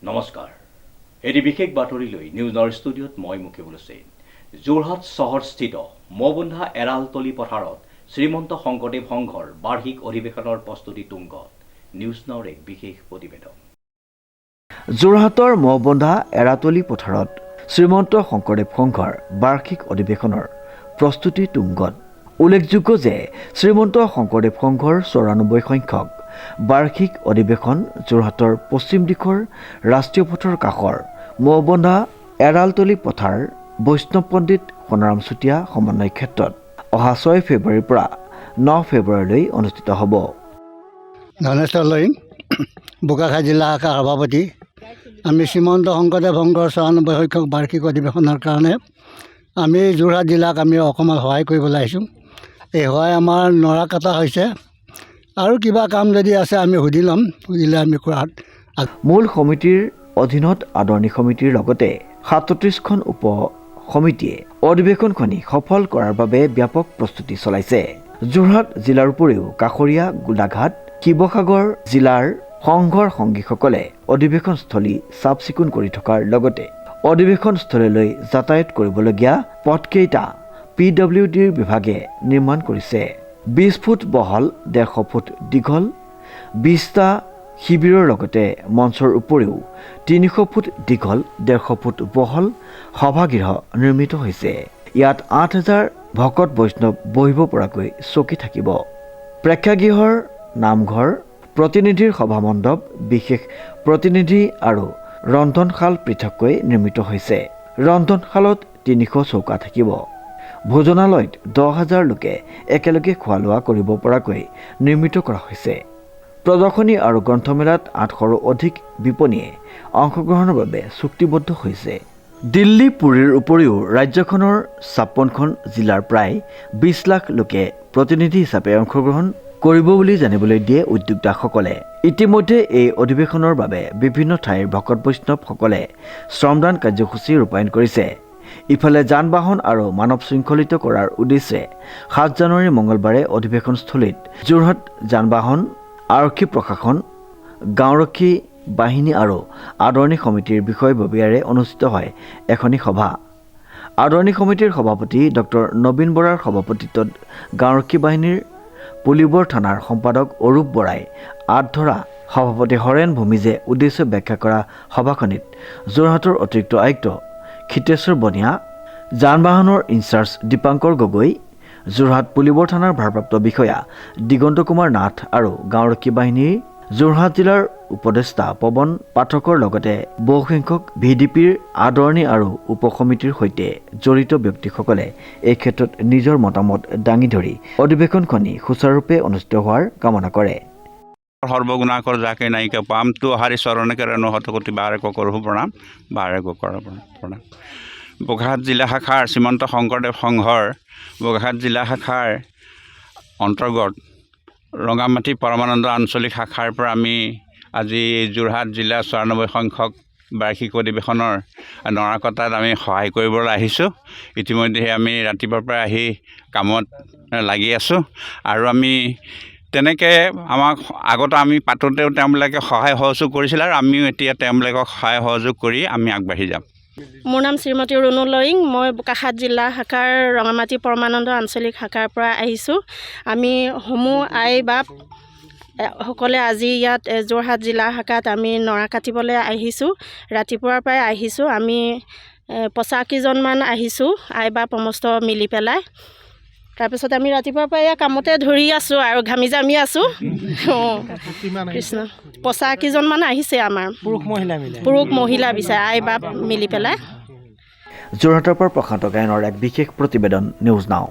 নমস্কাৰ এটি বিশেষ বাতৰিলৈ নিউজ নাওৰ ষ্টুডিঅ'ত মই মুকিবুল হুছেইন যোৰহাট চহৰস্থিত মবন্ধা এৰালতলী পথাৰত শ্ৰীমন্ত শংকৰদেৱ সংঘৰ বাৰ্ষিক অধিৱেশনৰ প্ৰস্তুতি তুংগত নিউজ নাওৰ এক বিশেষ প্ৰতিবেদন যোৰহাটৰ মবন্ধা এৰালতলী পথাৰত শ্ৰীমন্ত শংকৰদেৱ সংঘৰ বাৰ্ষিক অধিৱেশনৰ প্ৰস্তুতি তুংগত উল্লেখযোগ্য যে শ্ৰীমন্ত শংকৰদেৱ সংঘৰ ৯৪ সংখ্যক বাৰ্ষিক অধিৱেশন যোৰহাটৰ পশ্চিম দিশৰ ৰাষ্ট্ৰীয় পথৰ কাষৰ মবন্ধা এৰালতলী পথাৰ বৈষ্ণৱ পণ্ডিত সোণাৰাম চুতীয়া সমন্বয় ক্ষেত্ৰত অহা ৬ ফেব্ৰুৱাৰীৰ পৰা ৯ ফেব্ৰুৱাৰীলৈ অনুষ্ঠিত হ'ব। ধনেশ্বৰ লয়িং বোকাখাত জিলা শাখাৰ সভাপতি। আমি শ্ৰীমন্ত শংকৰদেৱ সংঘৰ ৯৪ সংখ্যক বাৰ্ষিক অধিৱেশনৰ কাৰণে আমি যোৰহাট জিলাক আমি অকণমান সহায় কৰিবলৈ আহিছোঁ। এই সহায় আমাৰ নৰা কটা হৈছে আৰু কিবা কাম যদি আছে আমি সুধি ল'ম, সুধিলে আমি কৰাত মূল সমিতিৰ অধীনত আদৰণি সমিতিৰ লগতে ৩৭খন উপ সমিতিয়ে অধিৱেশনখনি সফল কৰাৰ বাবে ব্যাপক প্ৰস্তুতি চলাইছে। যোৰহাট জিলাৰ উপৰিও কাষৰীয়া গোলাঘাট শিৱসাগৰ জিলাৰ সংঘৰ সংগীসকলে অধিৱেশনস্থলী চাফ চিকুণ কৰি থকাৰ লগতে অধিৱেশনস্থলীলৈ যাতায়াত কৰিবলগীয়া পথকেইটা PWDৰ বিভাগে নিৰ্মাণ কৰিছে। ২০ ফুট বহল ১৫০ ফুট দীঘল ২০টা শিবিৰৰ লগতে মঞ্চৰ উপৰিও ৩০০ ফুট দীঘল ১৫০ ফুট বহল সভাগৃহ নিৰ্মিত হৈছে। ইয়াত ৮,০০০ ভকত বৈষ্ণৱ বহিব পৰাকৈ চকী থাকিব। প্ৰেক্ষাগৃহৰ নামঘৰ প্ৰতিনিধিৰ সভামণ্ডপ বিশেষ প্ৰতিনিধি আৰু ৰন্ধনশাল পৃথককৈ নিৰ্মিত হৈছে। ৰন্ধনশালত ৩০০ চৌকা থাকিব। ভোজনালয়ত ১০,০০০ লোকে একেলগে খোৱা লোৱা কৰিব পৰাকৈ নিৰ্মিত কৰা হৈছে। প্ৰদৰ্শনী আৰু গ্ৰন্থমেলাত ৮০০ৰো অধিক বিপণীয়ে অংশগ্ৰহণৰ বাবে চুক্তিবদ্ধ হৈছে। দিল্লী পুৰীৰ উপৰিও ৰাজ্যখনৰ ৫৬খন জিলাৰ প্ৰায় ২০ লাখ লোকে প্ৰতিনিধি হিচাপে অংশগ্ৰহণ কৰিব বুলি জানিবলৈ দিয়ে উদ্যোক্তাসকলে। ইতিমধ্যে এই অধিৱেশনৰ বাবে বিভিন্ন ঠাইৰ ভকত বৈষ্ণৱসকলে শ্ৰমদান কাৰ্যসূচী ৰূপায়ণ কৰিছে। ইফালে যান বাহন আৰু মানৱ শৃংখলিত কৰাৰ উদ্দেশ্যে ৭ জানুৱাৰী মঙলবাৰে অধিৱেশনস্থলীত যোৰহাট যান বাহন আৰক্ষী প্ৰশাসন গাঁওৰক্ষী বাহিনী আৰু আদৰণি সমিতিৰ বিষয়ববীয়াৰে অনুষ্ঠিত হয় এখনি সভা। আদৰণি সমিতিৰ সভাপতি ডক্টৰ নবীন বৰাৰ সভাপতিত্বত গাঁওৰক্ষী বাহিনীৰ পুলিবৰ থানাৰ সম্পাদক অৰূপ বৰাই আঁতধৰা সভাপতি হৰেণ ভূমিজে উদ্দেশ্য ব্যাখ্যা কৰা সভাখনিত যোৰহাটৰ অতিৰিক্ত আয়ুক্ত ক্ষিতেশ্বৰ বনিয়া, যান বাহনৰ ইনচাৰ্জ দীপাংকৰ গগৈ, যোৰহাট পুলিবৰ থানাৰ ভাৰপ্ৰাপ্ত বিষয়া দিগন্ত কুমাৰ নাথ আৰু গাঁওৰক্ষী বাহিনীৰ যোৰহাট জিলাৰ উপদেষ্টা পৱন পাঠকৰ লগতে বহুসংখ্যক VDPৰ আদৰণি আৰু উপসমিতিৰ সৈতে জড়িত ব্যক্তিসকলে এই ক্ষেত্ৰত নিজৰ মতামত দাঙি ধৰি অধিৱেশনখনি সুচাৰুৰূপে অনুষ্ঠিত হোৱাৰ কামনা কৰে। সৰ্বগুণাকৰ যাকে নায়িকা পাম তো হাৰি চৰণকে নহতকতি বাৰেক কৰোঁ প্ৰণাম বাৰেক কৰা প্ৰণাম। বোকাখাত জিলা শাখাৰ শ্ৰীমন্ত শংকৰদেৱ সংঘৰ বোকাখাত জিলা শাখাৰ অন্তৰ্গত ৰঙামাটি পৰমানন্দ আঞ্চলিক শাখাৰ পৰা আমি আজি যোৰহাট জিলা ৯৪ সংখ্যক বাৰ্ষিক অধিৱেশনৰ নৰা কটাত আমি সহায় কৰিবলৈ আহিছোঁ। ইতিমধ্যে আমি ৰাতিপুৱাৰ পৰা আহি কামত লাগি আছোঁ আৰু আমি তেনেকৈ আমাক আগতে আমি পাতোঁতেও তেওঁবিলাকে সহায় সহযোগ কৰিছিল আৰু আমিও এতিয়া তেওঁবিলাকক সহায় সহযোগ কৰি আমি আগবাঢ়ি যাম। মোৰ নাম শ্ৰীমতী ৰুণু লয়িং। মই বোকাখাত জিলা শাখাৰ ৰঙামাটি পৰমানন্দ আঞ্চলিক শাখাৰ পৰা আহিছোঁ। আমি সমূহ আই বাপ সকলে আজি ইয়াত যোৰহাট জিলা শাখাত আমি নৰা কাটিবলৈ আহিছোঁ। ৰাতিপুৱাৰ পৰাই আহিছোঁ। আমি ৮৫জনমান আহিছোঁ আই বাপ সমস্ত মিলি পেলাই। তাৰপিছত আমি ৰাতিপুৱাৰ পৰা এয়া কামতে ধৰি আছোঁ আৰু ঘামি জামি আছোঁ। কৃষ্ণ ৮৫জনমান আহিছে আমাৰ পুৰুষ মহিলা বিচাৰে আই বাপ মিলি পেলাই। যোৰহাটৰ পৰা প্ৰশান্ত গায়নৰ এক বিশেষ প্ৰতিবেদন নিউজ নাও।